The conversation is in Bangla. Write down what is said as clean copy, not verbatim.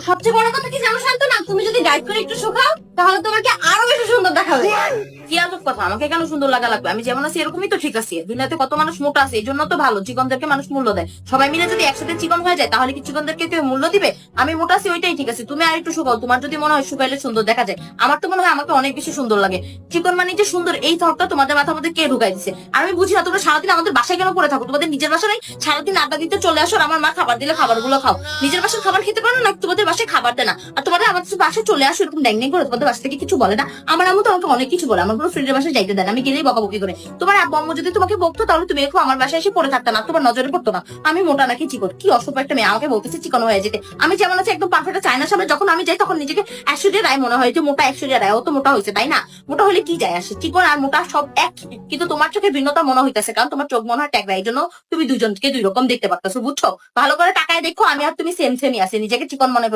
সবচেয়ে বড় কথা কি জানো শান্ত না, তুমি যদি ডায়েট করে একটু শুকাও তাহলে তোমাকে আরো বেশি সুন্দর দেখাবে। কি আজব কথা, আমাকে কেন সুন্দর লাগা লাগবে? আমি যেমন আছি এরকমই তো ঠিক আছি। দুনিয়াতে কত মানুষ মোটা আছে, এই জন্য তো ভালো চিকনদেরকে মানুষ মূল্য দেয়। সবাই মিলে যদি একসাথে চিকন হয়ে যায় তাহলে কি চিকনদেরকে কেউ মূল্য দিবে? আমি মোটা আছি ওইটাই ঠিক আছে, তুমি আর একটু শুকাও। তোমার যদি মনে হয় শুকাইলে সুন্দর দেখা যায়, আমার তো মনে হয় আমাকে অনেক বেশি সুন্দর লাগে। চিকন মানে যে সুন্দর এই থটটা তোমাদের মাথার মধ্যে কে ঢুকাই দিচ্ছে? আমি বুঝি না তোমরা সারাদিন আমাদের বাসায় কেন পড়ে থাকো? তোমাদের নিজের বাসা নেই? সারাদিন আড্ডা দিতে চলে আসো আর আমার মা খাবার দিলে খাবারগুলো খাও। নিজের বাসার খাবার খেতে পারো না, তোমাদের বাসায় খাবার দেয় না। আর তোমাদের আমাদের বাসায় চলে আসো এরকম ড্যাং ড্যাং করে, তোমাদের বাসা থেকে কিছু বলে না? আমার আম্মু তো আমাকে অনেক কিছু বলে, আমার কোনো ফ্রেন্ডের বাসায় যাইতে দেন, আমি গেলেই বকাবকি করে। তোমার আব্বু আম্মু যদি তোমাকে বকতো তাহলে তুমি এখন আমার বাসায় এসে পড়ে থাকতে না, তোমার নজরে পড়তো না আমি মোটা নাকি চিকন। কি অসভ্য একটা মেয়ে আমাকে বলতেছে চিকন হয়ে যেতে। আমি যেমন আছে একদম পারফেক্ট চায়না সামনে যখন আমি যাই তখন নিজেকে ঐশ্বরিয়া রায় মনে হয়, যে মোটা ঐশ্বরিয়া রায়, ও তো মোটা হয়েছে তাই না? মোটা হলে কি যায় আসে, চিকন আর মোটা সব এক। কিন্তু তোমার চোখে ভিন্নতা মনে হইতেছে কারণ তোমার চোখ মনে হয় ট্যাগরা, এই জন্য তুমি দুজনকে দুই রকম দেখতে পারতেছো, বুঝছো? ভালো করে তাকায় দেখো, আমি আর তুমি সেম সেমই আছি, নিজেকে চিকন মনে করো।